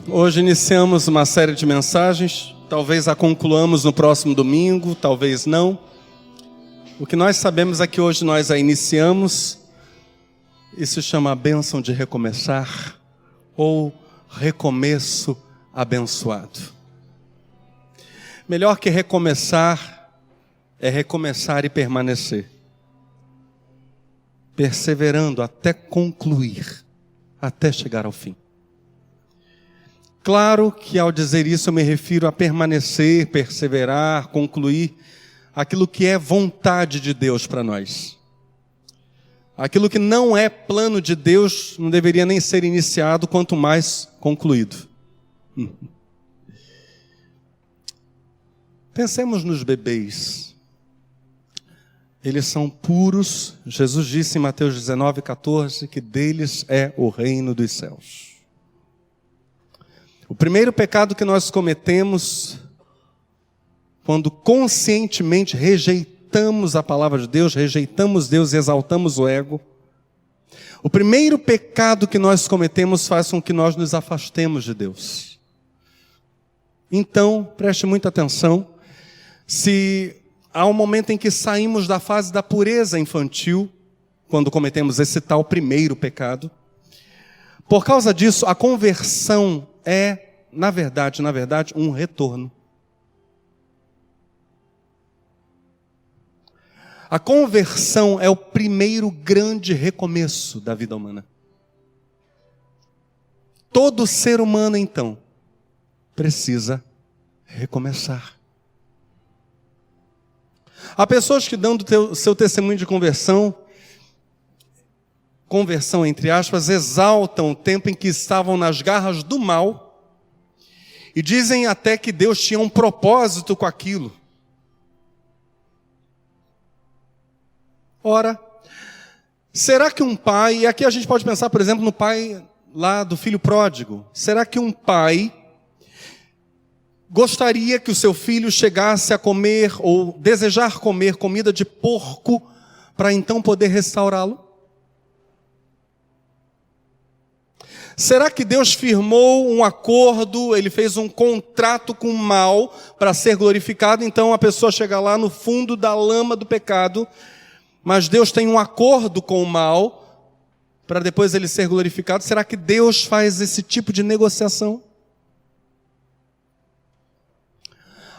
Hoje iniciamos uma série de mensagens, talvez a concluamos no próximo domingo, talvez não. O que nós sabemos é que hoje nós a iniciamos, e se chama a bênção de recomeçar, ou recomeço abençoado. Melhor que recomeçar, é recomeçar e permanecer, perseverando até concluir, até chegar ao fim. Claro que ao dizer isso eu me refiro a permanecer, perseverar, concluir aquilo que é vontade de Deus para nós. Aquilo que não é plano de Deus não deveria nem ser iniciado, quanto mais concluído. Pensemos nos bebês. Eles são puros. Jesus disse em Mateus 19:14 que deles é o reino dos céus. O primeiro pecado que nós cometemos, quando conscientemente rejeitamos a palavra de Deus, rejeitamos Deus e exaltamos o ego, o primeiro pecado que nós cometemos faz com que nós nos afastemos de Deus. Então, preste muita atenção, se há um momento em que saímos da fase da pureza infantil, quando cometemos esse tal primeiro pecado, por causa disso, a conversão é, na verdade, um retorno. A conversão é o primeiro grande recomeço da vida humana. Todo ser humano, então, precisa recomeçar. Há pessoas que dão do seu testemunho de conversão entre aspas, exaltam o tempo em que estavam nas garras do mal e dizem até que Deus tinha um propósito com aquilo. Ora, será que um pai, e aqui a gente pode pensar, por exemplo, no pai lá do filho pródigo, será que um pai gostaria que o seu filho chegasse a comer ou desejar comer comida de porco para então poder restaurá-lo? Será que Deus firmou um acordo, ele fez um contrato com o mal para ser glorificado, então a pessoa chega lá no fundo da lama do pecado, mas Deus tem um acordo com o mal para depois ele ser glorificado? Será que Deus faz esse tipo de negociação?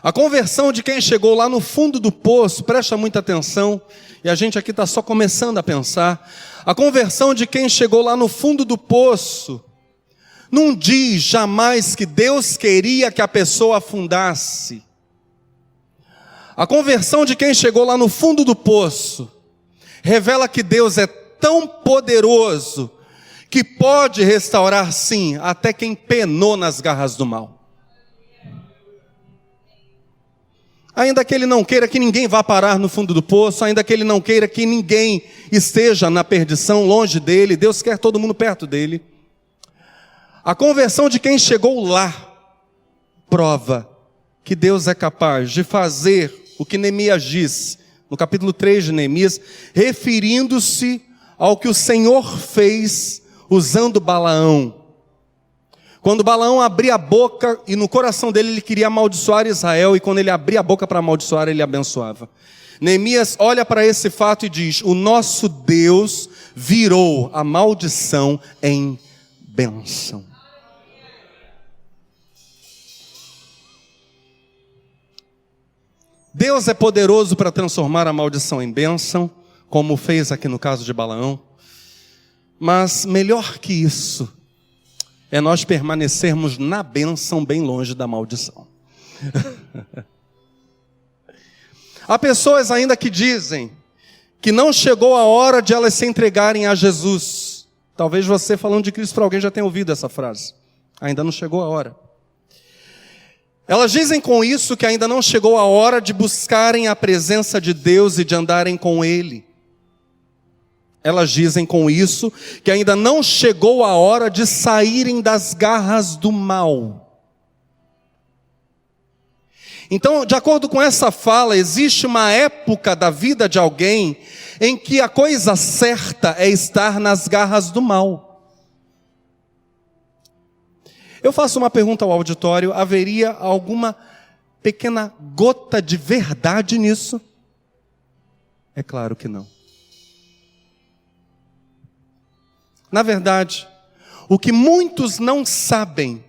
A conversão de quem chegou lá no fundo do poço, presta muita atenção, e a gente aqui está só começando a pensar, a conversão de quem chegou lá no fundo do poço, não diz jamais que Deus queria que a pessoa afundasse. A conversão de quem chegou lá no fundo do poço, revela que Deus é tão poderoso, que pode restaurar sim, até quem penou nas garras do mal. Ainda que ele não queira que ninguém vá parar no fundo do poço, ainda que ele não queira que ninguém esteja na perdição, longe dele, Deus quer todo mundo perto dele. A conversão de quem chegou lá, prova que Deus é capaz de fazer o que Neemias diz, no capítulo 3 de Neemias, referindo-se ao que o Senhor fez usando Balaão. Quando Balaão abria a boca, e no coração dele ele queria amaldiçoar Israel, e quando ele abria a boca para amaldiçoar, ele abençoava. Neemias olha para esse fato e diz: o nosso Deus virou a maldição em bênção. Deus é poderoso para transformar a maldição em bênção, como fez aqui no caso de Balaão. Mas melhor que isso, é nós permanecermos na bênção bem longe da maldição. Há pessoas ainda que dizem que não chegou a hora de elas se entregarem a Jesus. Talvez você, falando de Cristo para alguém, já tenha ouvido essa frase. Ainda não chegou a hora. Elas dizem com isso que ainda não chegou a hora de buscarem a presença de Deus e de andarem com Ele. Elas dizem com isso que ainda não chegou a hora de saírem das garras do mal. Então, de acordo com essa fala, existe uma época da vida de alguém em que a coisa certa é estar nas garras do mal. Eu faço uma pergunta ao auditório: haveria alguma pequena gota de verdade nisso? É claro que não. Na verdade, o que muitos não sabem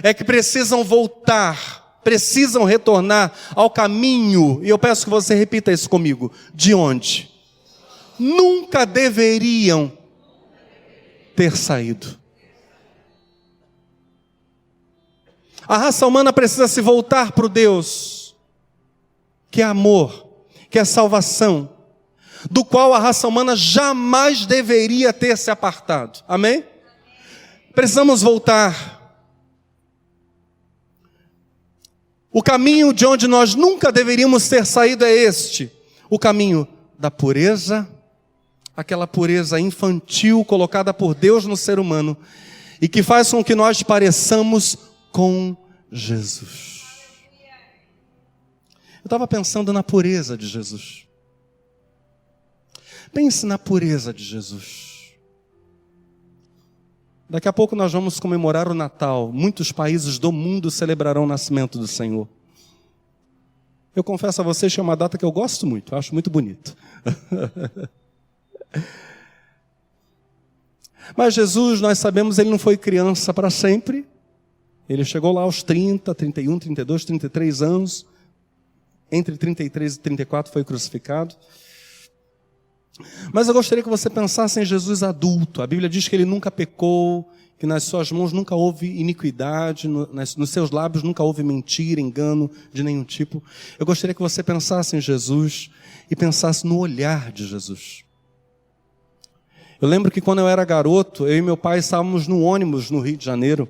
é que precisam voltar, precisam retornar ao caminho, e eu peço que você repita isso comigo: de onde nunca deveriam ter saído. A raça humana precisa se voltar para o Deus que é amor, que é salvação, do qual a raça humana jamais deveria ter se apartado. Amém? Precisamos voltar. O caminho de onde nós nunca deveríamos ter saído é este: o caminho da pureza, aquela pureza infantil colocada por Deus no ser humano e que faz com que nós pareçamos com Jesus. Eu estava pensando na pureza de Jesus. Pense na pureza de Jesus. Daqui a pouco nós vamos comemorar o Natal. Muitos países do mundo celebrarão o nascimento do Senhor. Eu confesso a vocês que é uma data que eu gosto muito, eu acho muito bonito. Mas Jesus, nós sabemos, ele não foi criança para sempre. Ele chegou lá aos 30, 31, 32, 33 anos. Entre 33 e 34 foi crucificado. Mas eu gostaria que você pensasse em Jesus adulto. A Bíblia diz que ele nunca pecou, que nas suas mãos nunca houve iniquidade, nos seus lábios nunca houve mentira, engano de nenhum tipo. Eu gostaria que você pensasse em Jesus e pensasse no olhar de Jesus. Eu lembro que quando eu era garoto, eu e meu pai estávamos no ônibus no Rio de Janeiro.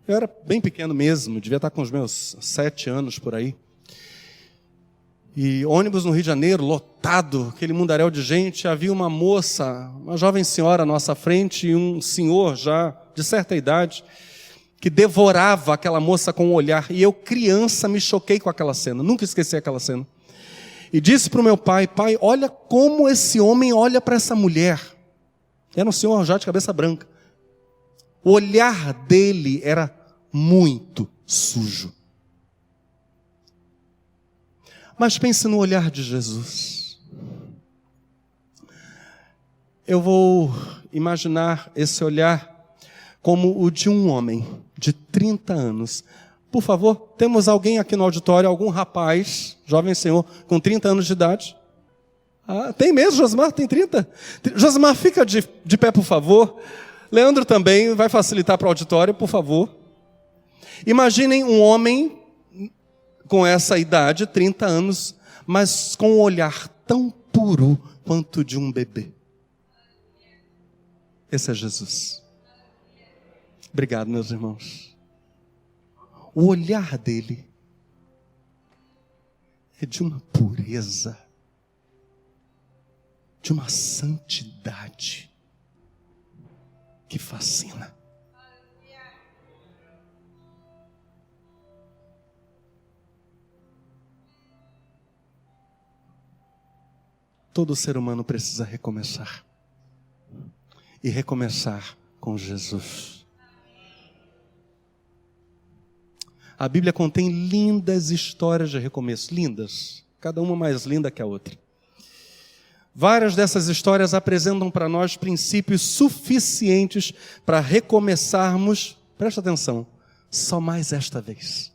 Eu era bem pequeno mesmo, devia estar com os meus 7 anos por aí. E ônibus no Rio de Janeiro, lotado, aquele mundaréu de gente. Havia uma moça, uma jovem senhora à nossa frente e um senhor já de certa idade que devorava aquela moça com o olhar. E eu, criança, me choquei com aquela cena, nunca esqueci aquela cena. E disse para o meu pai: pai, olha como esse homem olha para essa mulher. Era um senhor já de cabeça branca. O olhar dele era muito sujo. Mas pense no olhar de Jesus. Eu vou imaginar esse olhar como o de um homem de 30 anos. Por favor, temos alguém aqui no auditório, algum rapaz, jovem senhor, com 30 anos de idade? Ah, tem mesmo, Josimar? Tem 30? Josimar, fica de pé, por favor. Leandro também, vai facilitar para o auditório, por favor. Imaginem um homem com essa idade, 30 anos, mas com um olhar tão puro quanto de um bebê. Esse é Jesus. Obrigado, meus irmãos. O olhar dele é de uma pureza, de uma santidade que fascina. Todo ser humano precisa recomeçar. E recomeçar com Jesus. A Bíblia contém lindas histórias de recomeço. Lindas. Cada uma mais linda que a outra. Várias dessas histórias apresentam para nós princípios suficientes para recomeçarmos, presta atenção, só mais esta vez.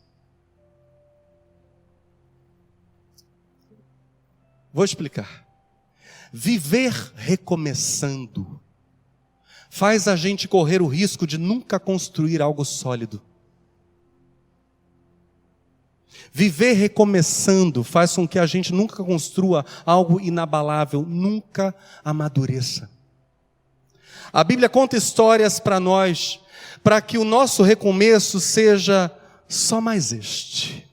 Vou explicar. Viver recomeçando faz a gente correr o risco de nunca construir algo sólido. Viver recomeçando faz com que a gente nunca construa algo inabalável, nunca amadureça. A Bíblia conta histórias para nós, para que o nosso recomeço seja só mais este.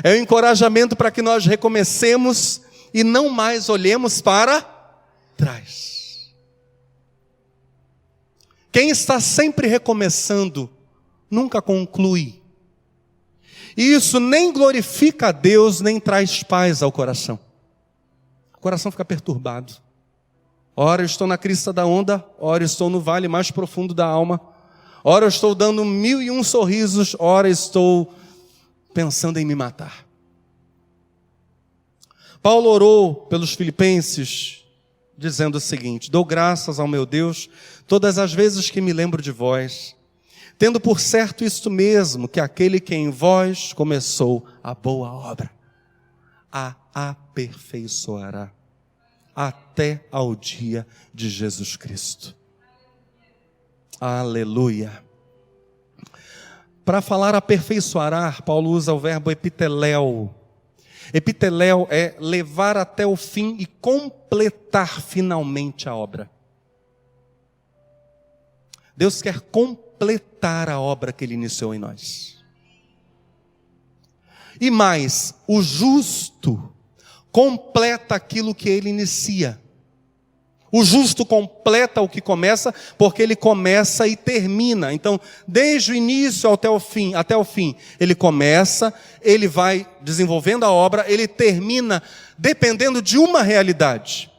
É um encorajamento para que nós recomecemos e não mais olhemos para trás. Quem está sempre recomeçando, nunca conclui. E isso nem glorifica a Deus, nem traz paz ao coração. O coração fica perturbado. Ora eu estou na crista da onda, ora eu estou no vale mais profundo da alma, ora eu estou dando 1001 sorrisos, ora estou pensando em me matar. Paulo orou pelos filipenses, dizendo o seguinte: dou graças ao meu Deus todas as vezes que me lembro de vós, tendo por certo isto mesmo, que aquele que em vós começou a boa obra, a aperfeiçoará até ao dia de Jesus Cristo. Aleluia. Para falar aperfeiçoará, Paulo usa o verbo epiteléu. Epiteléu é levar até o fim e completar finalmente a obra. Deus quer completar a obra que Ele iniciou em nós. E mais, o justo completa aquilo que ele inicia. O justo completa o que começa, porque ele começa e termina. Então, desde o início até o fim, ele começa, ele vai desenvolvendo a obra, ele termina, dependendo de uma realidade.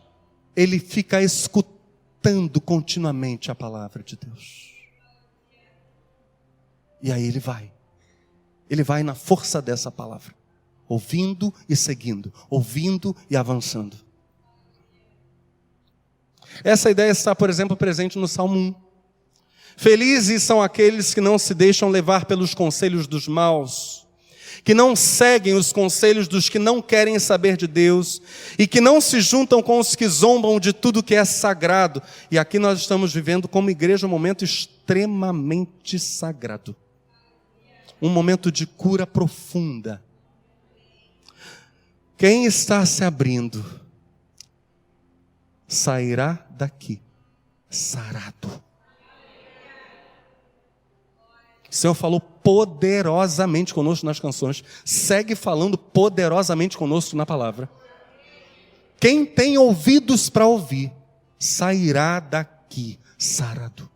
Ele fica escutando continuamente a palavra de Deus. E aí ele vai na força dessa palavra, ouvindo e seguindo, ouvindo e avançando. Essa ideia está, por exemplo, presente no Salmo 1. Felizes são aqueles que não se deixam levar pelos conselhos dos maus, que não seguem os conselhos dos que não querem saber de Deus, e que não se juntam com os que zombam de tudo que é sagrado. E aqui nós estamos vivendo como igreja um momento extremamente sagrado. Um momento de cura profunda. Quem está se abrindo sairá daqui sarado. O Senhor falou poderosamente conosco nas canções, segue falando poderosamente conosco na palavra. Quem tem ouvidos para ouvir, sairá daqui sarado.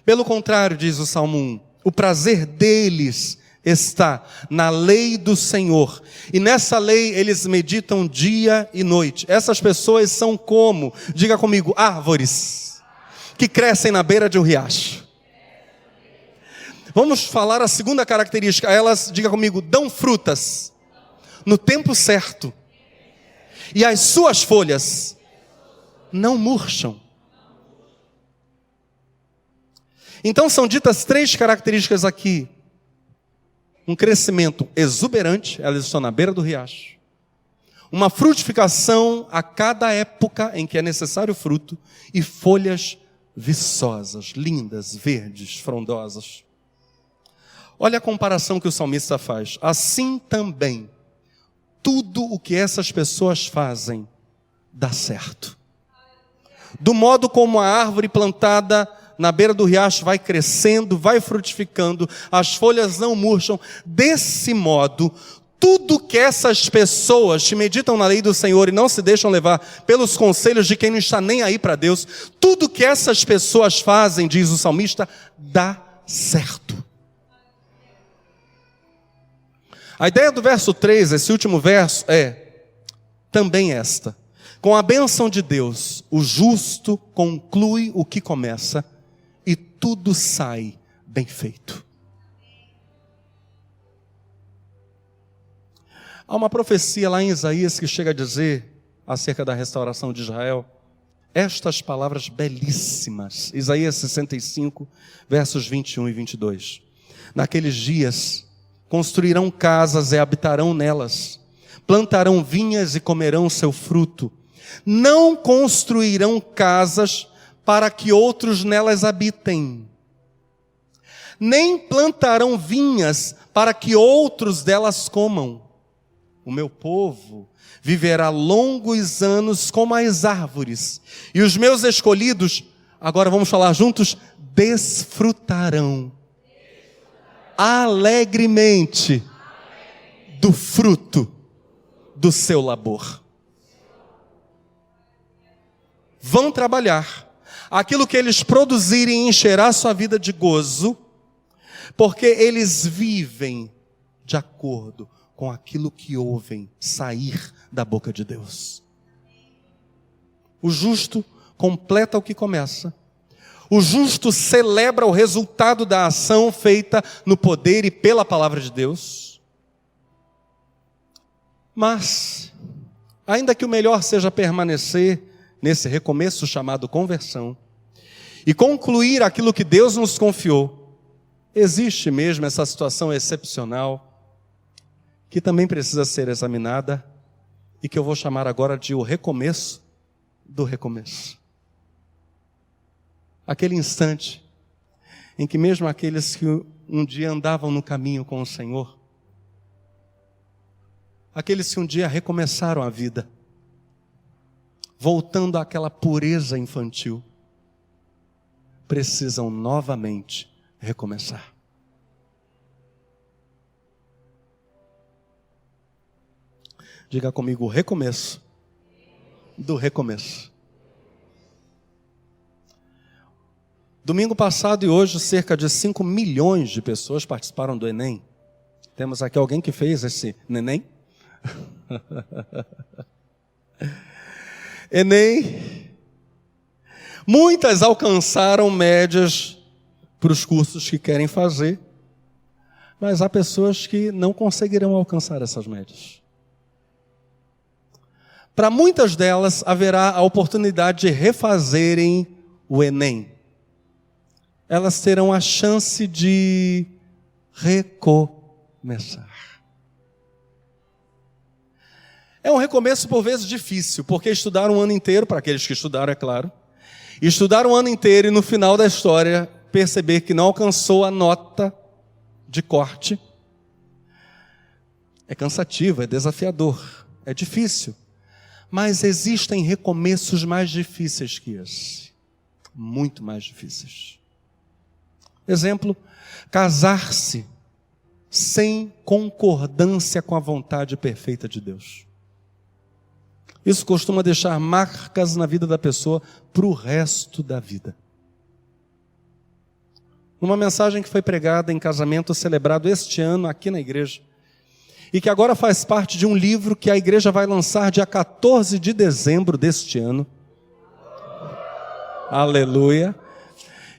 Pelo contrário, diz o Salmo 1, o prazer deles está na lei do Senhor, e nessa lei eles meditam dia e noite. Essas pessoas são como, diga comigo, árvores que crescem na beira de um riacho. Vamos falar a segunda característica. Elas, diga comigo, dão frutas no tempo certo, e as suas folhas não murcham. Então são ditas 3 características aqui. Um crescimento exuberante, elas estão na beira do riacho. Uma frutificação a cada época em que é necessário fruto. E folhas viçosas, lindas, verdes, frondosas. Olha a comparação que o salmista faz. Assim também, tudo o que essas pessoas fazem dá certo. Do modo como a árvore plantada na beira do riacho vai crescendo, vai frutificando, as folhas não murcham. Desse modo, tudo que essas pessoas que meditam na lei do Senhor e não se deixam levar pelos conselhos de quem não está nem aí para Deus, tudo que essas pessoas fazem, diz o salmista, dá certo. A ideia do verso 3, esse último verso, é também esta: com a bênção de Deus, o justo conclui o que começa, e tudo sai bem feito. Há uma profecia lá em Isaías que chega a dizer, acerca da restauração de Israel, estas palavras belíssimas. Isaías 65, versos 21 e 22. Naqueles dias, construirão casas e habitarão nelas, plantarão vinhas e comerão seu fruto. Não construirão casas para que outros nelas habitem, nem plantarão vinhas para que outros delas comam. O meu povo viverá longos anos como as árvores, e os meus escolhidos, agora vamos falar juntos, desfrutarão alegremente do fruto do seu labor. Vão trabalhar. Aquilo que eles produzirem encherá sua vida de gozo, porque eles vivem de acordo com aquilo que ouvem sair da boca de Deus. O justo completa o que começa. O justo celebra o resultado da ação feita no poder e pela palavra de Deus. Mas, ainda que o melhor seja permanecer nesse recomeço chamado conversão e concluir aquilo que Deus nos confiou, existe mesmo essa situação excepcional que também precisa ser examinada e que eu vou chamar agora de o recomeço do recomeço. Aquele instante em que mesmo aqueles que um dia andavam no caminho com o Senhor, aqueles que um dia recomeçaram a vida, voltando àquela pureza infantil, precisam novamente recomeçar. Diga comigo, o recomeço do recomeço. Domingo passado e hoje, cerca de 5 milhões de pessoas participaram do Enem. Temos aqui alguém que fez esse neném? Enem. Muitas alcançaram médias para os cursos que querem fazer, mas há pessoas que não conseguirão alcançar essas médias. Para muitas delas, haverá a oportunidade de refazerem o Enem. Elas terão a chance de recomeçar. É um recomeço por vezes difícil, porque estudaram um ano inteiro, para aqueles que estudaram, é claro, estudaram um ano inteiro e no final da história perceber que não alcançou a nota de corte. É cansativo, é desafiador, é difícil. Mas existem recomeços mais difíceis que esse. Muito mais difíceis. Exemplo, casar-se sem concordância com a vontade perfeita de Deus. Isso costuma deixar marcas na vida da pessoa para o resto da vida. Uma mensagem que foi pregada em casamento celebrado este ano aqui na igreja, e que agora faz parte de um livro que a igreja vai lançar dia 14 de dezembro deste ano. Aleluia.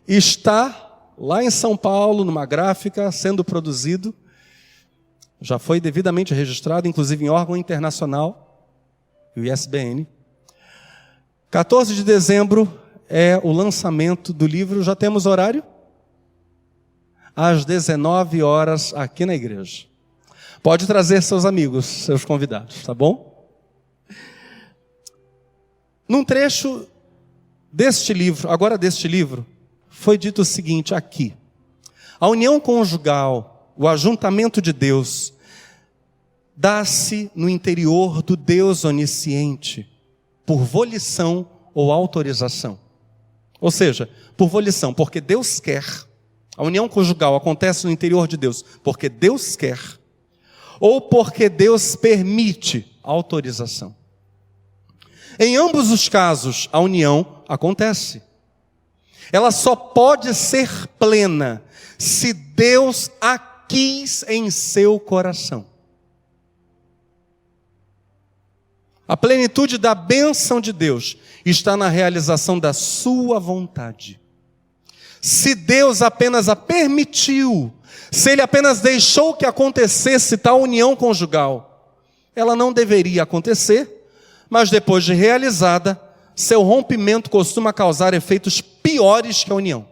Está lá em São Paulo, numa gráfica, sendo produzido. Já foi devidamente registrado, inclusive em órgão internacional, o ISBN. 14 de dezembro é o lançamento do livro. Já temos horário? Às 19 horas aqui na igreja. Pode trazer seus amigos, seus convidados, tá bom? Num trecho deste livro, foi dito o seguinte aqui: a união conjugal, o ajuntamento de Deus, dá-se no interior do Deus onisciente, por volição ou autorização. Ou seja, por volição, porque Deus quer. A união conjugal acontece no interior de Deus, porque Deus quer. Ou porque Deus permite autorização. Em ambos os casos, a união acontece. Ela só pode ser plena se Deus a quis em seu coração. A plenitude da bênção de Deus está na realização da sua vontade. Se Deus apenas a permitiu, se Ele apenas deixou que acontecesse tal união conjugal, ela não deveria acontecer, mas depois de realizada, seu rompimento costuma causar efeitos piores que a união.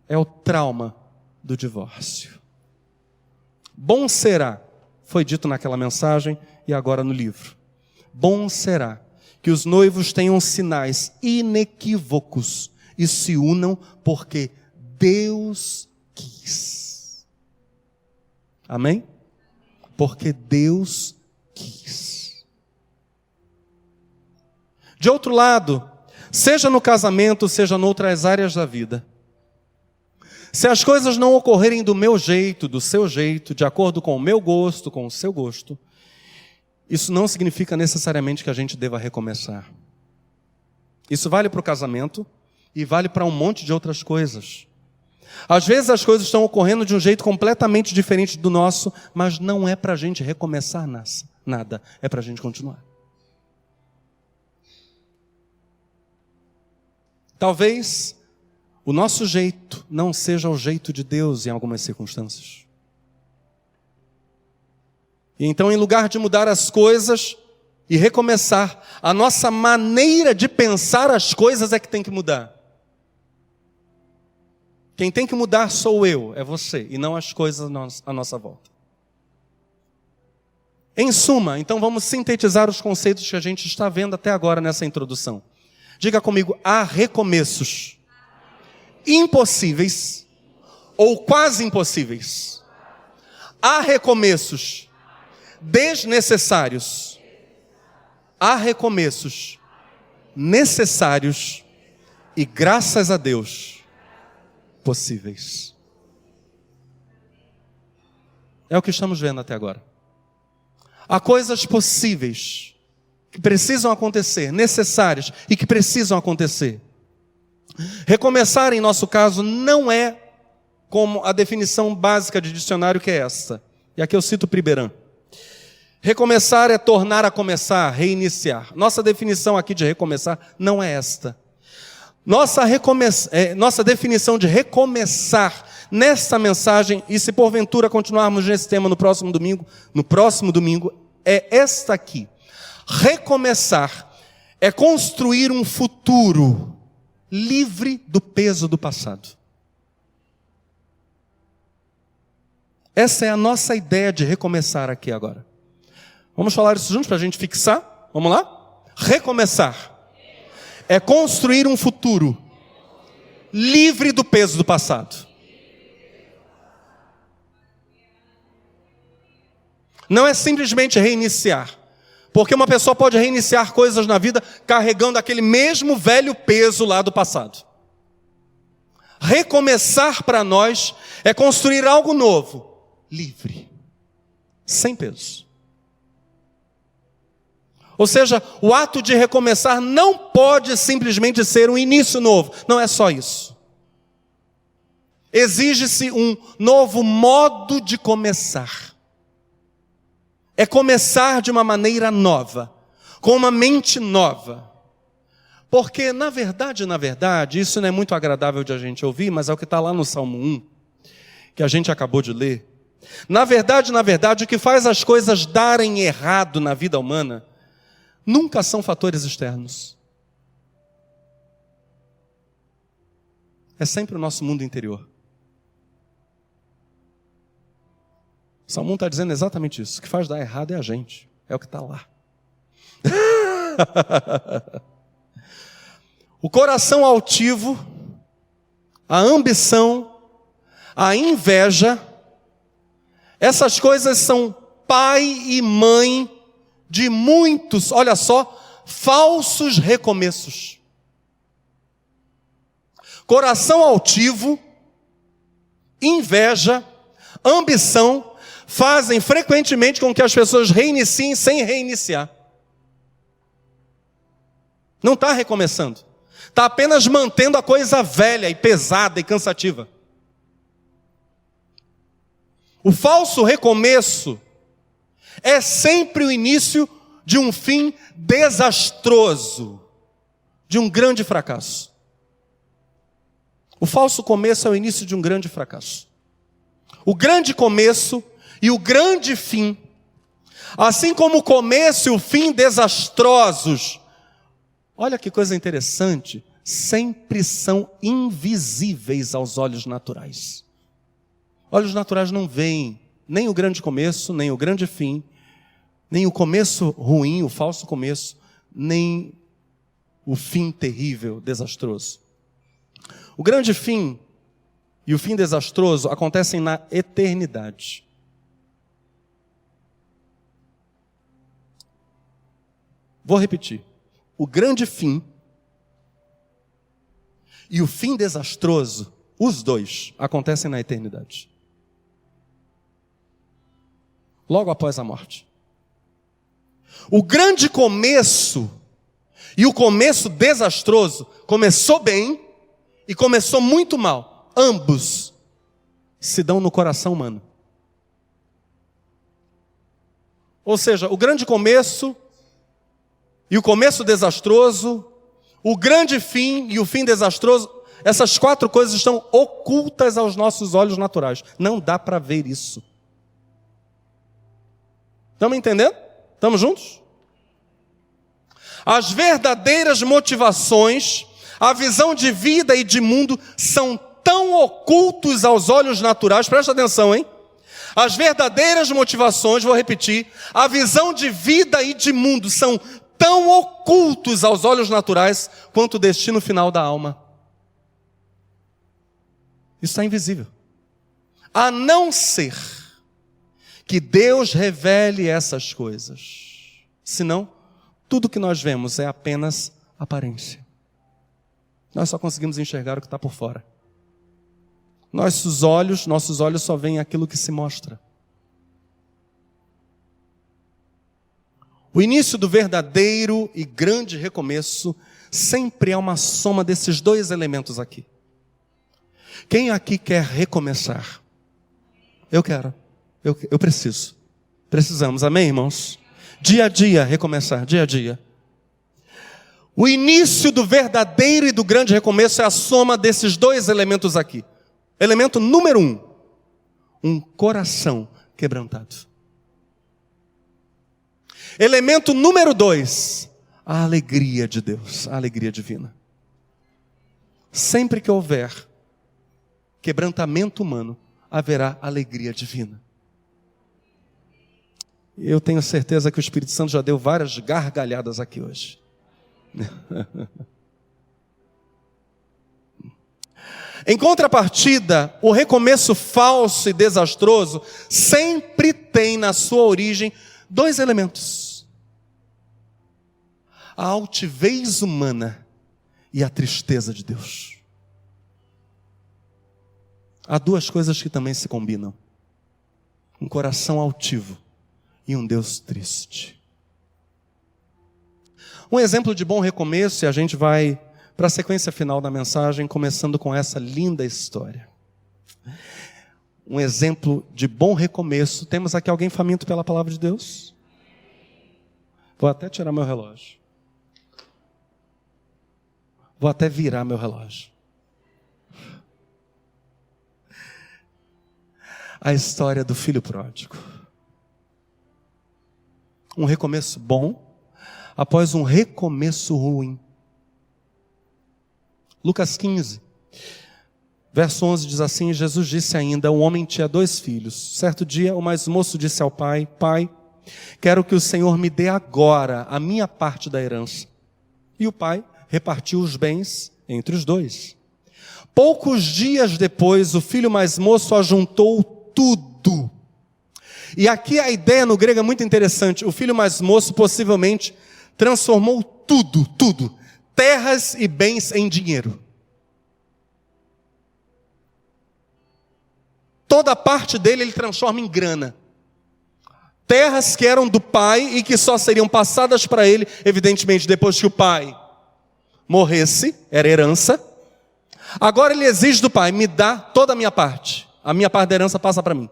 É o trauma do divórcio. Bom será, foi dito naquela mensagem e agora no livro. Bom será que os noivos tenham sinais inequívocos e se unam porque Deus quis. Amém? Porque Deus quis. De outro lado, seja no casamento, seja em outras áreas da vida, se as coisas não ocorrerem do meu jeito, do seu jeito, de acordo com o meu gosto, com o seu gosto, isso não significa necessariamente que a gente deva recomeçar. Isso vale para o casamento e vale para um monte de outras coisas. Às vezes as coisas estão ocorrendo de um jeito completamente diferente do nosso, mas não é para a gente recomeçar nada, é para a gente continuar. Talvez o nosso jeito não seja o jeito de Deus em algumas circunstâncias. E então, em lugar de mudar as coisas e recomeçar, a nossa maneira de pensar as coisas é que tem que mudar. Quem tem que mudar sou eu, é você, e não as coisas à nossa volta. Em suma, então vamos sintetizar os conceitos que a gente está vendo até agora nessa introdução. Diga comigo, há recomeços impossíveis ou quase impossíveis. Há recomeços desnecessários. Há recomeços necessários e, graças a Deus, possíveis. É o que estamos vendo até agora. Há coisas possíveis que precisam acontecer, necessárias e que precisam acontecer. Recomeçar, em nosso caso, não é como a definição básica de dicionário, que é essa. E aqui eu cito Priberan. Recomeçar é tornar a começar, reiniciar. Nossa definição aqui de recomeçar não é esta. Nossa definição de recomeçar nesta mensagem, e se porventura continuarmos nesse tema no próximo domingo, é esta aqui. Recomeçar é construir um futuro livre do peso do passado. Essa é a nossa ideia de recomeçar aqui agora. Vamos falar isso juntos para a gente fixar? Vamos lá? Recomeçar é construir um futuro livre do peso do passado. Não é simplesmente reiniciar. Porque uma pessoa pode reiniciar coisas na vida carregando aquele mesmo velho peso lá do passado. Recomeçar para nós é construir algo novo, livre, sem peso. Ou seja, o ato de recomeçar não pode simplesmente ser um início novo. Não é só isso. Exige-se um novo modo de começar. É começar de uma maneira nova, com uma mente nova. Porque, na verdade, isso não é muito agradável de a gente ouvir, mas é o que está lá no Salmo 1, que a gente acabou de ler. Na verdade, o que faz as coisas darem errado na vida humana, nunca são fatores externos. É sempre o nosso mundo interior. O Salmo está dizendo exatamente isso. O que faz dar errado é a gente. É o que está lá. O coração altivo, a ambição, a inveja, essas coisas são pai e mãe de muitos, olha só, falsos recomeços. Coração altivo, inveja, ambição, fazem frequentemente com que as pessoas reiniciem sem reiniciar. Não está recomeçando. Está apenas mantendo a coisa velha e pesada e cansativa. O falso recomeço é sempre o início de um fim desastroso, de um grande fracasso. O falso começo é o início de um grande fracasso. O grande começo e o grande fim, assim como o começo e o fim desastrosos, olha que coisa interessante, sempre são invisíveis aos olhos naturais. Olhos naturais não veem nem o grande começo, nem o grande fim, nem o começo ruim, o falso começo, nem o fim terrível, desastroso. O grande fim e o fim desastroso acontecem na eternidade. Vou repetir. O grande fim e o fim desastroso, os dois, acontecem na eternidade. Logo após a morte. O grande começo e o começo desastroso começou bem e começou muito mal, ambos se dão no coração humano. Ou seja, o grande começo e o começo desastroso, o grande fim e o fim desastroso, essas 4 coisas estão ocultas aos nossos olhos naturais. Não dá para ver isso. Estamos entendendo? Estamos juntos? As verdadeiras motivações, a visão de vida e de mundo são tão ocultos aos olhos naturais, presta atenção, hein? As verdadeiras motivações, vou repetir, a visão de vida e de mundo são tão ocultos aos olhos naturais quanto o destino final da alma. Isso é invisível. A não ser que Deus revele essas coisas. Senão, tudo que nós vemos é apenas aparência. Nós só conseguimos enxergar o que está por fora. Nossos olhos só veem aquilo que se mostra. O início do verdadeiro e grande recomeço sempre é uma soma desses 2 elementos aqui. Quem aqui quer recomeçar? Eu quero. Eu preciso. Precisamos, amém, irmãos? Dia a dia, recomeçar, dia a dia. O início do verdadeiro e do grande recomeço é a soma desses 2 elementos aqui. Elemento número 1, um coração quebrantado. Elemento número 2, a alegria de Deus, a alegria divina. Sempre que houver quebrantamento humano, haverá alegria divina. Eu tenho certeza que o Espírito Santo já deu várias gargalhadas aqui hoje. Em contrapartida, o recomeço falso e desastroso sempre tem na sua origem 2 elementos: a altivez humana e a tristeza de Deus. Há 2 coisas que também se combinam: um coração altivo e um Deus triste. Um exemplo de bom recomeço, e a gente vai para a sequência final da mensagem, começando com essa linda história. Um exemplo de bom recomeço. Temos aqui alguém faminto pela palavra de Deus? Vou até tirar meu relógio. Vou até virar meu relógio. A história do filho pródigo. Um recomeço bom após um recomeço ruim. Lucas 15, verso 11 diz assim: Jesus disse ainda, um homem tinha 2 filhos. Certo dia, o mais moço disse ao pai: Pai, quero que o Senhor me dê agora a minha parte da herança. E o pai repartiu os bens entre os 2. Poucos dias depois, o filho mais moço ajuntou tudo. E aqui a ideia no grego é muito interessante. O filho mais moço possivelmente transformou tudo, terras e bens em dinheiro. Toda parte dele ele transforma em grana. Terras que eram do pai e que só seriam passadas para ele, evidentemente, depois que o pai morresse, era herança. Agora ele exige do pai: me dá toda a minha parte da herança passa para mim.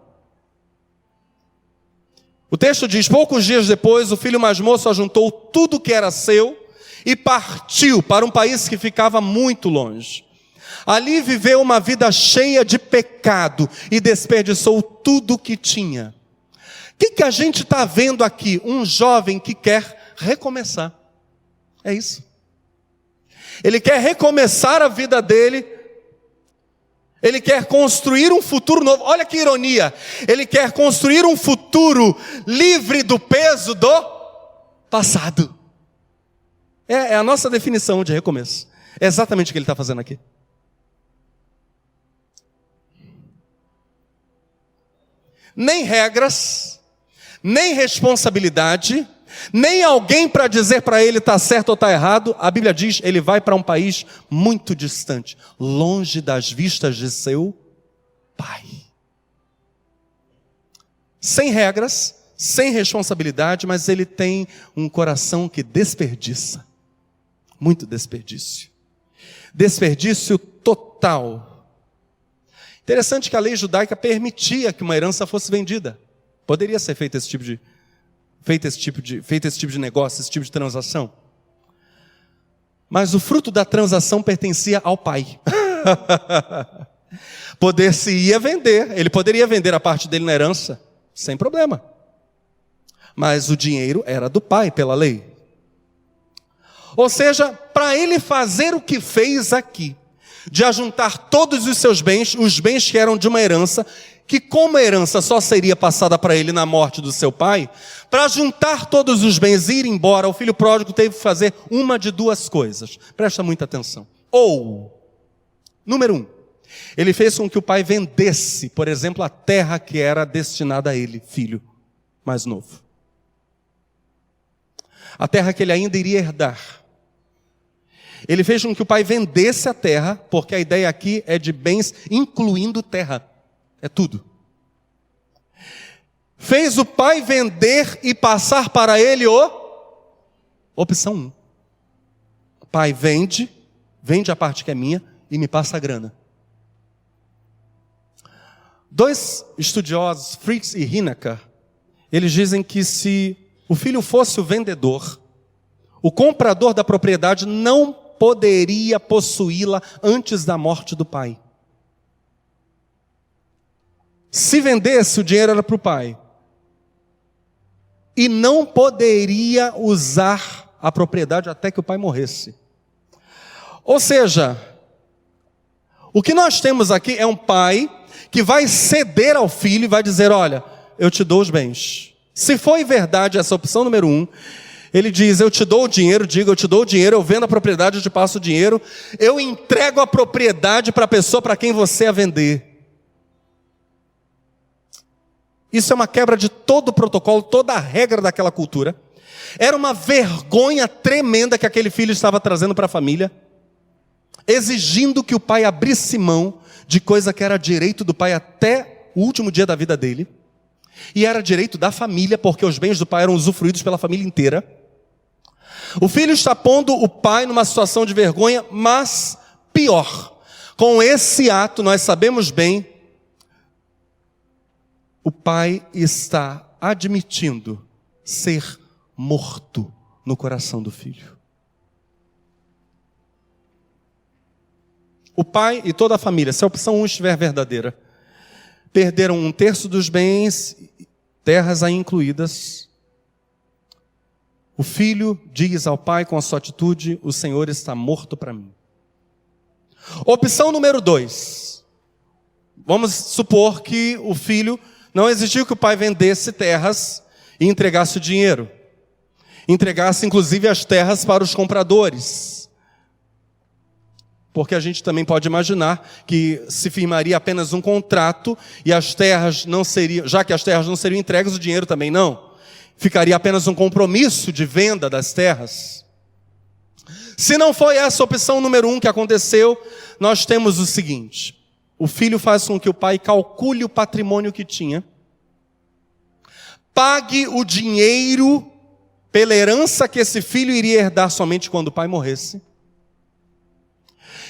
O texto diz: poucos dias depois, o filho mais moço ajuntou tudo que era seu e partiu para um país que ficava muito longe. Ali viveu uma vida cheia de pecado e desperdiçou tudo o que tinha. O que a gente está vendo aqui? Um jovem que quer recomeçar. É isso. Ele quer recomeçar a vida dele. Ele quer construir um futuro novo. Olha que ironia. Ele quer construir um futuro livre do peso do passado. É a nossa definição de recomeço. É exatamente o que ele está fazendo aqui. Nem regras, nem responsabilidade, nem alguém para dizer para ele está certo ou está errado. A Bíblia diz, ele vai para um país muito distante, longe das vistas de seu pai. Sem regras, sem responsabilidade, mas ele tem um coração que desperdiça. Muito desperdício. Desperdício total. Interessante que a lei judaica permitia que uma herança fosse vendida. Poderia ser feito esse tipo de negócio, esse tipo de transação. Mas o fruto da transação pertencia ao pai. Poder-se-ia vender, ele poderia vender a parte dele na herança, sem problema. Mas o dinheiro era do pai pela lei. Ou seja, para ele fazer o que fez aqui, de ajuntar todos os seus bens, os bens que eram de uma herança, que como a herança só seria passada para ele na morte do seu pai, para juntar todos os bens e ir embora, o filho pródigo teve que fazer uma de duas coisas. Presta muita atenção. Ou, número 1, ele fez com que o pai vendesse, por exemplo, a terra que era destinada a ele, filho mais novo. A terra que ele ainda iria herdar. Ele fez com que o pai vendesse a terra, porque a ideia aqui é de bens, incluindo terra. É tudo. Fez o pai vender e passar para ele opção 1. O pai vende a parte que é minha e me passa a grana. 2 estudiosos, Fritz e Hinecker, eles dizem que se o filho fosse o vendedor, o comprador da propriedade não poderia possuí-la antes da morte do pai. Se vendesse, o dinheiro era para o pai. E não poderia usar a propriedade até que o pai morresse. Ou seja, o que nós temos aqui é um pai que vai ceder ao filho e vai dizer, olha, eu te dou os bens. Se foi verdade essa opção número 1, ele diz, eu te dou o dinheiro, eu te dou o dinheiro, eu vendo a propriedade, eu te passo o dinheiro, eu entrego a propriedade para a pessoa para quem você a vender. Isso é uma quebra de todo o protocolo, toda a regra daquela cultura. Era uma vergonha tremenda que aquele filho estava trazendo para a família, exigindo que o pai abrisse mão de coisa que era direito do pai até o último dia da vida dele, e era direito da família, porque os bens do pai eram usufruídos pela família inteira. O filho está pondo o pai numa situação de vergonha, mas pior, com esse ato nós sabemos bem, o pai está admitindo ser morto no coração do filho. O pai e toda a família, se a opção 1 estiver verdadeira, perderam 1/3 dos bens, terras aí incluídas. O filho diz ao pai com a sua atitude, o Senhor está morto para mim. Opção número 2. Vamos supor que o filho não exigiu que o pai vendesse terras e entregasse o dinheiro. Entregasse inclusive as terras para os compradores. Porque a gente também pode imaginar que se firmaria apenas um contrato e as terras não seriam, já que as terras não seriam entregues, o dinheiro também não. Ficaria apenas um compromisso de venda das terras. Se não foi essa a opção número 1 que aconteceu, nós temos o seguinte: o filho faz com que o pai calcule o patrimônio que tinha, pague o dinheiro pela herança que esse filho iria herdar somente quando o pai morresse,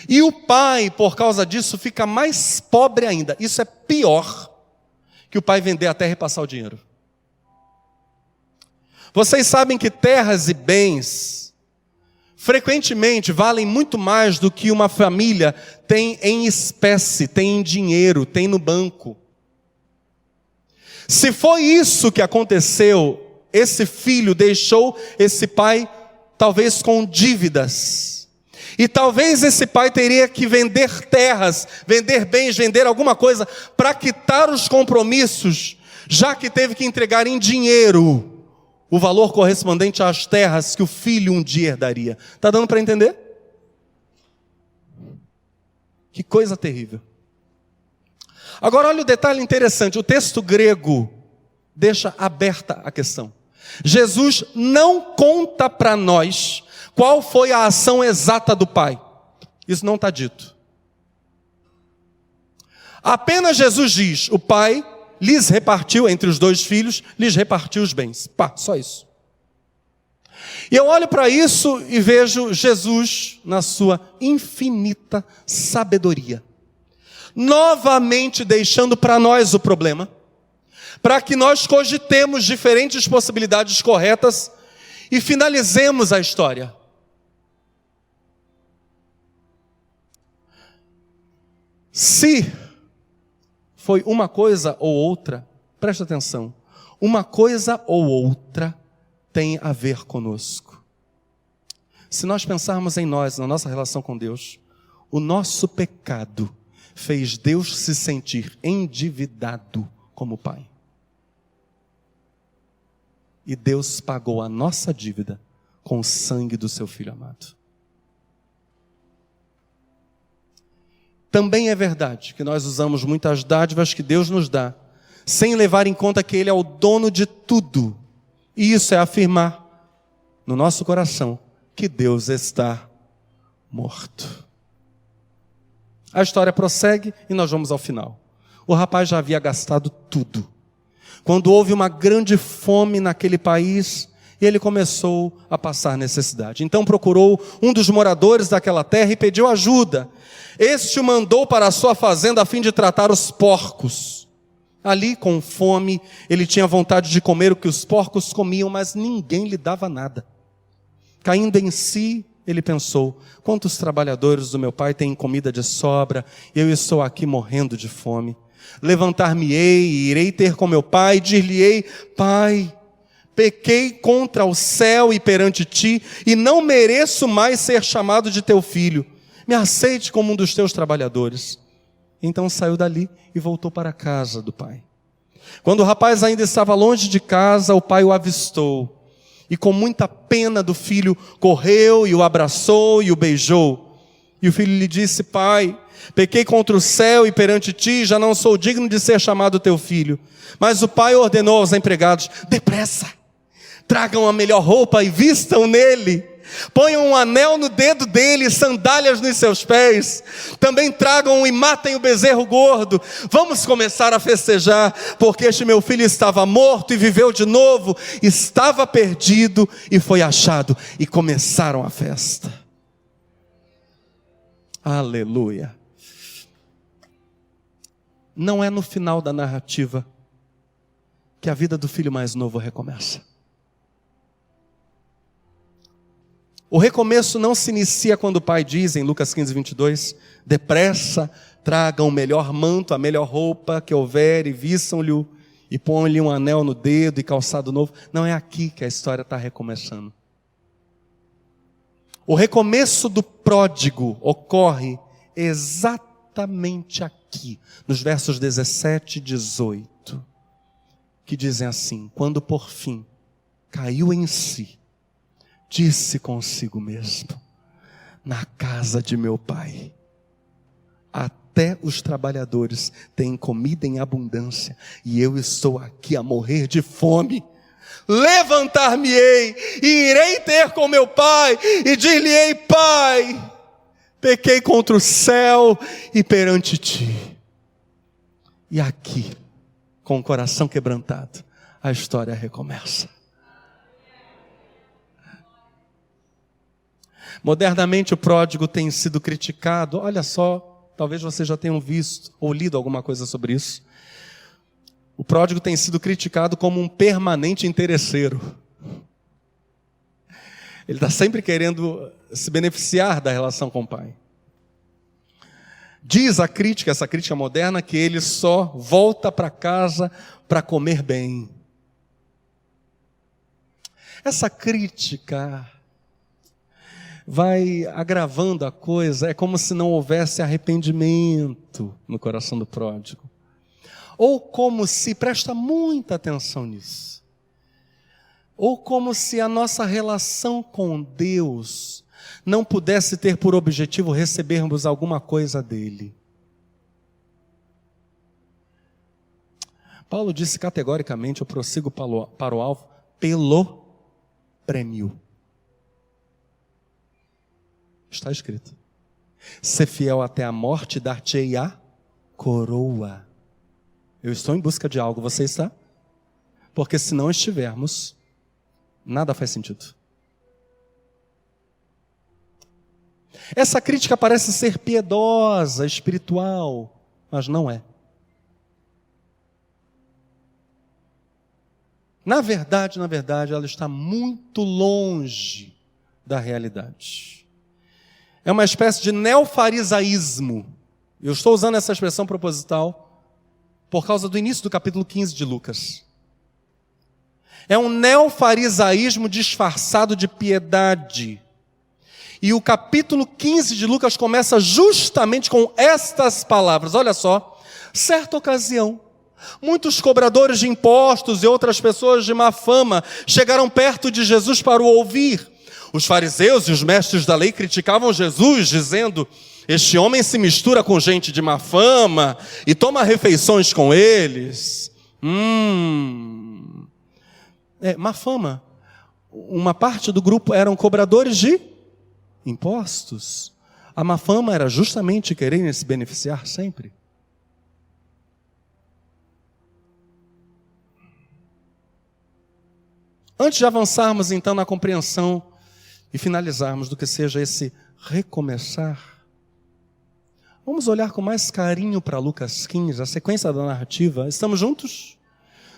e o pai, por causa disso, fica mais pobre ainda. Isso é pior que o pai vender a terra e passar o dinheiro. Vocês sabem que terras e bens frequentemente valem muito mais do que uma família tem em espécie, tem em dinheiro, tem no banco. Se foi isso que aconteceu, esse filho deixou esse pai talvez com dívidas. E talvez esse pai teria que vender terras, vender bens, vender alguma coisa para quitar os compromissos, já que teve que entregar em dinheiro o valor correspondente às terras que o filho um dia herdaria. Está dando para entender? Que coisa terrível. Agora olha o detalhe interessante, o texto grego deixa aberta a questão. Jesus não conta para nós qual foi a ação exata do pai. Isso não está dito. Apenas Jesus diz, o pai lhes repartiu, entre os 2 filhos, lhes repartiu os bens. Pá, só isso. E eu olho para isso e vejo Jesus na sua infinita sabedoria, novamente deixando para nós o problema, para que nós cogitemos diferentes possibilidades corretas e finalizemos a história. Se foi uma coisa ou outra, presta atenção, uma coisa ou outra tem a ver conosco. Se nós pensarmos em nós, na nossa relação com Deus, o nosso pecado fez Deus se sentir endividado como Pai. E Deus pagou a nossa dívida com o sangue do seu Filho amado. Também é verdade que nós usamos muitas dádivas que Deus nos dá, sem levar em conta que Ele é o dono de tudo. E isso é afirmar no nosso coração que Deus está morto. A história prossegue e nós vamos ao final. O rapaz já havia gastado tudo. Quando houve uma grande fome naquele país, ele começou a passar necessidade. Então procurou um dos moradores daquela terra e pediu ajuda. Este o mandou para a sua fazenda a fim de tratar os porcos. Ali, com fome, ele tinha vontade de comer o que os porcos comiam, mas ninguém lhe dava nada. Caindo em si, ele pensou: quantos trabalhadores do meu pai têm comida de sobra, e eu estou aqui morrendo de fome. Levantar-me-ei e irei ter com meu pai, e dir-lhe-ei: Pai, pequei contra o céu e perante ti, e não mereço mais ser chamado de teu filho. Me aceite como um dos teus trabalhadores. Então saiu dali e voltou para a casa do pai. Quando o rapaz ainda estava longe de casa, o pai o avistou. E com muita pena do filho, correu e o abraçou e o beijou. E o filho lhe disse: Pai, pequei contra o céu e perante ti, já não sou digno de ser chamado teu filho. Mas o pai ordenou aos empregados: depressa, tragam a melhor roupa e vistam nele. Ponham um anel no dedo dele, sandálias nos seus pés. Também tragam e matem o bezerro gordo. Vamos começar a festejar, porque este meu filho estava morto e viveu de novo, estava perdido e foi achado. E começaram a festa. Aleluia. Não é no final da narrativa que a vida do filho mais novo recomeça. O recomeço não se inicia quando o pai diz, em Lucas 15, 22, depressa, tragam o melhor manto, a melhor roupa que houver, e vistam-lhe e põem-lhe um anel no dedo e calçado novo. Não é aqui que a história está recomeçando. O recomeço do pródigo ocorre exatamente aqui, nos versos 17 e 18, que dizem assim: quando por fim caiu em si, disse consigo mesmo: na casa de meu pai, até os trabalhadores têm comida em abundância, e eu estou aqui a morrer de fome. Levantar-me-ei e irei ter com meu pai, e dir-lhe-ei: Pai, pequei contra o céu e perante ti. E aqui, com o coração quebrantado, a história recomeça. Modernamente o pródigo tem sido criticado. Olha só, talvez vocês já tenham visto ou lido alguma coisa sobre isso. O pródigo tem sido criticado como um permanente interesseiro. Ele está sempre querendo se beneficiar da relação com o pai. Diz a crítica, essa crítica moderna, que ele só volta para casa para comer bem. Essa crítica vai agravando a coisa. É como se não houvesse arrependimento no coração do pródigo. Ou como se, presta muita atenção nisso, ou como se a nossa relação com Deus não pudesse ter por objetivo recebermos alguma coisa dele. Paulo disse categoricamente: eu prossigo para o alvo pelo prêmio. Está escrito: ser fiel até a morte, dar-te-ei a coroa. Eu estou em busca de algo, você está? Porque se não estivermos, nada faz sentido. Essa crítica parece ser piedosa, espiritual, mas não é. Na verdade, ela está muito longe da realidade. É uma espécie de neofarisaísmo. Eu estou usando essa expressão proposital por causa do início do capítulo 15 de Lucas. É um neofarisaísmo disfarçado de piedade. E o capítulo 15 de Lucas começa justamente com estas palavras. Olha só, certa ocasião, muitos cobradores de impostos e outras pessoas de má fama chegaram perto de Jesus para o ouvir. Os fariseus e os mestres da lei criticavam Jesus, dizendo: este homem se mistura com gente de má fama e toma refeições com eles. Má fama. Uma parte do grupo eram cobradores de impostos. A má fama era justamente quererem se beneficiar sempre. Antes de avançarmos então na compreensão e finalizarmos do que seja esse recomeçar, vamos olhar com mais carinho para Lucas 15, a sequência da narrativa. Estamos juntos?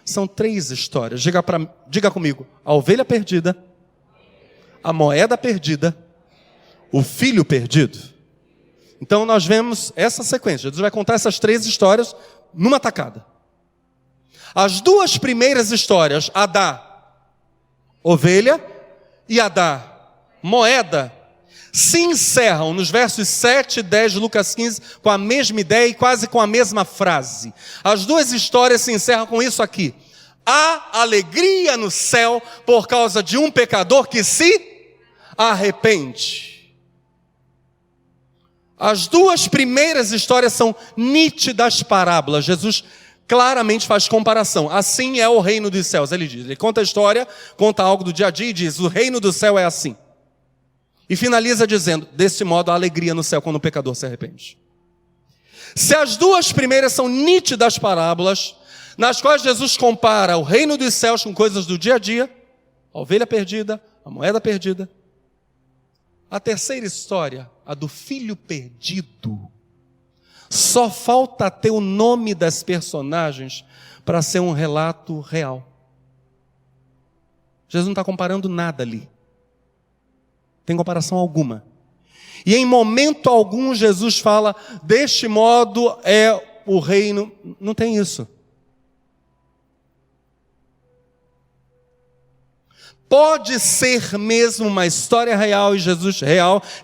São 3 histórias. Diga comigo: a ovelha perdida, a moeda perdida, o filho perdido. Então nós vemos essa sequência. Jesus vai contar essas 3 histórias numa tacada. As 2 primeiras histórias, a da ovelha e a da moeda, se encerram nos versos 7 e 10 de Lucas 15 com a mesma ideia e quase com a mesma frase. As 2 histórias se encerram com isso aqui: há alegria no céu por causa de um pecador que se arrepende. As 2 primeiras histórias são nítidas parábolas. Jesus claramente faz comparação. Assim é o reino dos céus. Ele conta a história, conta algo do dia a dia e diz: o reino do céu é assim. E finaliza dizendo: desse modo há alegria no céu quando o pecador se arrepende. Se as 2 primeiras são nítidas parábolas, nas quais Jesus compara o reino dos céus com coisas do dia a dia, a ovelha perdida, a moeda perdida, a terceira história, a do filho perdido, só falta ter o nome das personagens para ser um relato real. Jesus não está comparando nada ali. Tem comparação alguma. E em momento algum Jesus fala: deste modo é o reino. Não tem isso. Pode ser mesmo uma história real e Jesus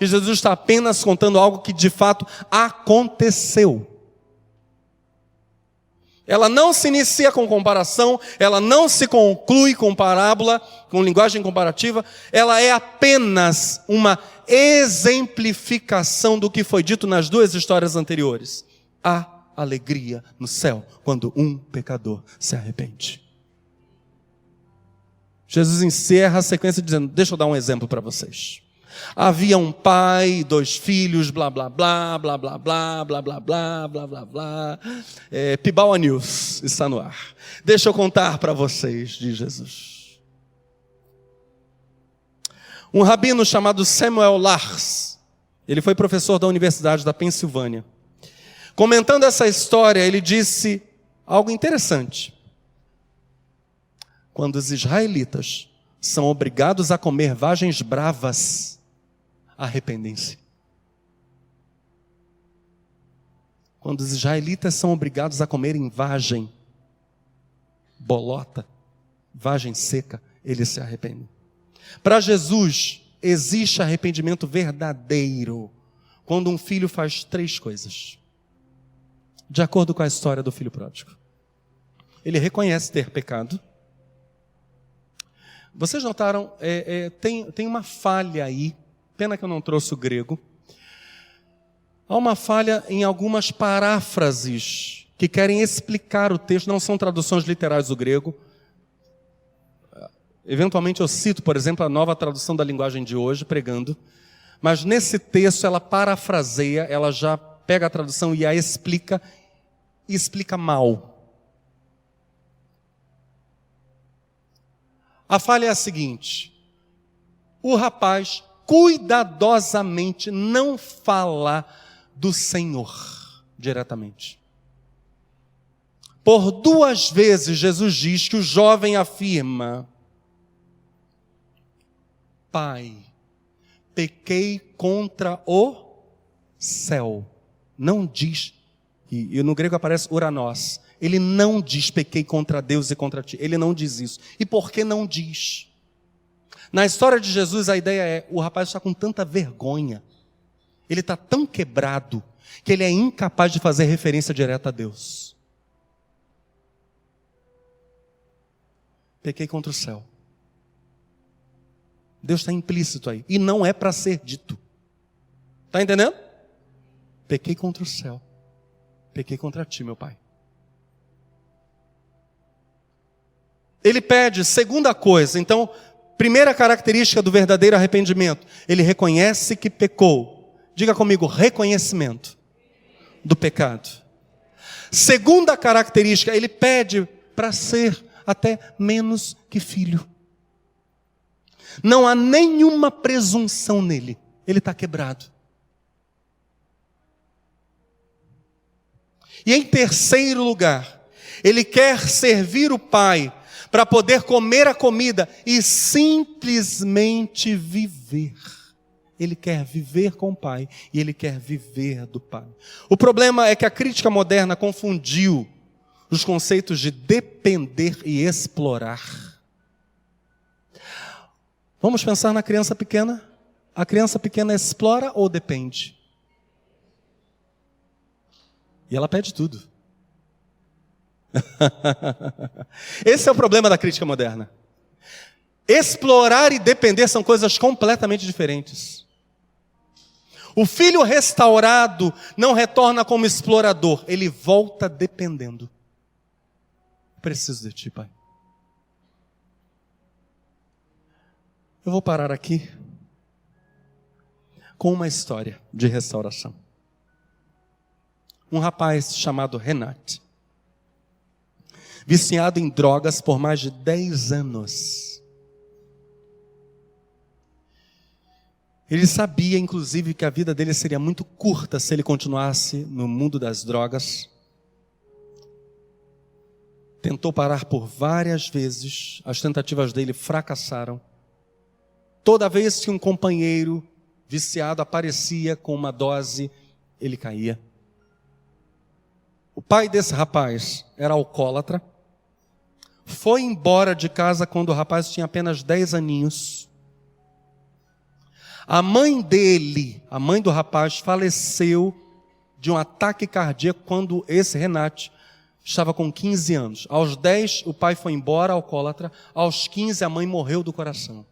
está apenas contando algo que de fato aconteceu. Ela não se inicia com comparação, ela não se conclui com parábola, com linguagem comparativa, ela é apenas uma exemplificação do que foi dito nas 2 histórias anteriores. Há alegria no céu quando um pecador se arrepende. Jesus encerra a sequência dizendo: deixa eu dar um exemplo para vocês. Havia um pai, 2 filhos, blá, blá, blá, blá, blá, blá, blá, blá, blá, blá, blá, blá. Pibaua News está no ar. Deixa eu contar para vocês, diz Jesus. Um rabino chamado Samuel Lars, ele foi professor da Universidade da Pensilvânia. Comentando essa história, ele disse algo interessante. Quando os israelitas são obrigados a comer vagens bravas, arrependem-se. Quando os israelitas são obrigados a comerem vagem, bolota, vagem seca, eles se arrependem. Para Jesus, existe arrependimento verdadeiro quando um filho faz 3 coisas. De acordo com a história do filho pródigo. Ele reconhece ter pecado. Vocês notaram, tem uma falha aí, pena que eu não trouxe o grego. Há uma falha em algumas paráfrases que querem explicar o texto, não são traduções literais do grego. Eventualmente eu cito, por exemplo, a Nova Tradução da Linguagem de Hoje, pregando. Mas nesse texto ela parafraseia, ela já pega a tradução e a explica, e explica mal. A falha é a seguinte: o rapaz cuidadosamente não fala do Senhor diretamente. Por 2 vezes Jesus diz que o jovem afirma: Pai, pequei contra o céu. Não diz, e no grego aparece uranos. Ele não diz pequei contra Deus e contra ti. Ele não diz isso. E por que não diz? Na história de Jesus a ideia é, o rapaz está com tanta vergonha, ele está tão quebrado, que ele é incapaz de fazer referência direta a Deus. Pequei contra o céu. Deus está implícito aí. E não é para ser dito. Está entendendo? Pequei contra o céu. Pequei contra ti, meu pai. Ele pede, segunda coisa. Então, primeira característica do verdadeiro arrependimento. Ele reconhece que pecou. Diga comigo, reconhecimento do pecado. Segunda característica, ele pede para ser até menos que filho. Não há nenhuma presunção nele. Ele está quebrado. E em terceiro lugar, ele quer servir o Pai para poder comer a comida e simplesmente viver. Ele quer viver com o Pai e ele quer viver do Pai. O problema é que a crítica moderna confundiu os conceitos de depender e explorar. Vamos pensar na criança pequena? A criança pequena explora ou depende? E ela pede tudo. Esse é o problema da crítica moderna. Explorar e depender são coisas completamente diferentes. O filho restaurado não retorna como explorador, ele volta dependendo. Preciso de ti, Pai. Eu vou parar aqui com uma história de restauração. Um rapaz chamado Renat, viciado em drogas por mais de 10 anos. Ele sabia, inclusive, que a vida dele seria muito curta se ele continuasse no mundo das drogas. Tentou parar por várias vezes, as tentativas dele fracassaram. Toda vez que um companheiro viciado aparecia com uma dose, ele caía. O pai desse rapaz era alcoólatra. Foi embora de casa quando o rapaz tinha apenas 10 aninhos. A mãe dele, a mãe do rapaz, faleceu de um ataque cardíaco quando esse Renato estava com 15 anos. Aos 10, o pai foi embora, alcoólatra. Aos 15, a mãe morreu do coração.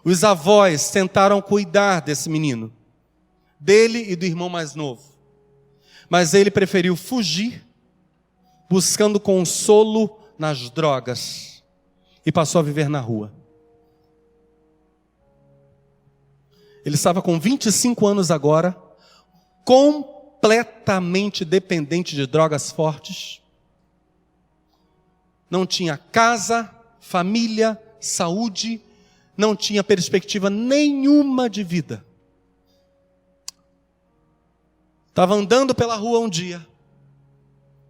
Os avós tentaram cuidar desse menino, dele e do irmão mais novo. Mas ele preferiu fugir, buscando consolo nas drogas, e passou a viver na rua. Ele estava com 25 anos agora, completamente dependente de drogas fortes. Não tinha casa, família, saúde, não tinha perspectiva nenhuma de vida. Estava andando pela rua um dia,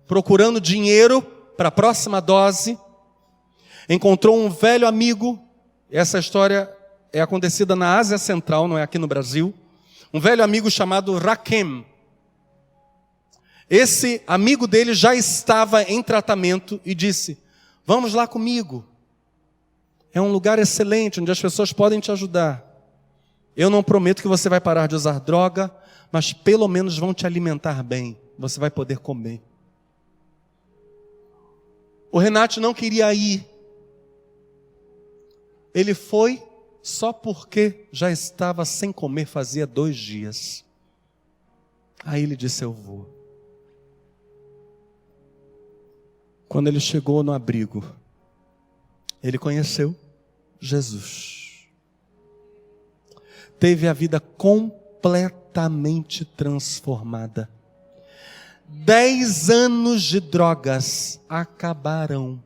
procurando dinheiro para a próxima dose, encontrou um velho amigo. Essa história é acontecida na Ásia Central, não é aqui no Brasil. Um velho amigo chamado Rakem. Esse amigo dele já estava em tratamento e disse: vamos lá comigo. É um lugar excelente, onde as pessoas podem te ajudar. Eu não prometo que você vai parar de usar droga, mas pelo menos vão te alimentar bem. Você vai poder comer. O Renato não queria ir. Ele foi só porque já estava sem comer fazia 2 dias. Aí ele disse: eu vou. Quando ele chegou no abrigo, ele conheceu Jesus. Teve a vida completamente transformada. 10 anos de drogas acabaram.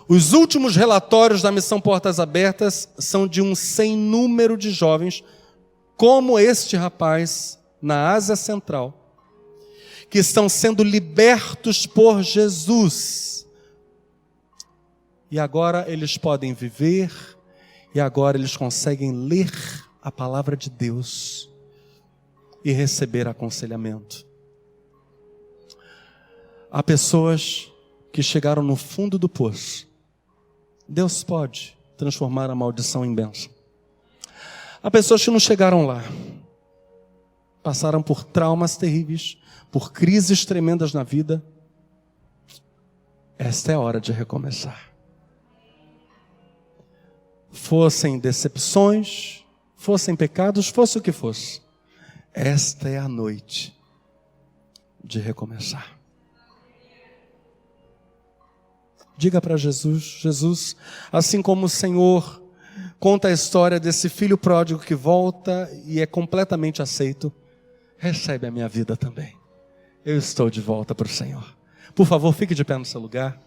Os últimos relatórios da Missão Portas Abertas são de um sem número de jovens, como este rapaz, na Ásia Central, que estão sendo libertos por Jesus. E agora eles podem viver, e agora eles conseguem ler a palavra de Deus e receber aconselhamento. Há pessoas que chegaram no fundo do poço. Deus pode transformar a maldição em bênção. Há pessoas que não chegaram lá. Passaram por traumas terríveis, por crises tremendas na vida. Esta é a hora de recomeçar. Fossem decepções, fossem pecados, fosse o que fosse. Esta é a noite de recomeçar. Diga para Jesus: Jesus, assim como o Senhor conta a história desse filho pródigo que volta e é completamente aceito, recebe a minha vida também. Eu estou de volta para o Senhor. Por favor, fique de pé no seu lugar.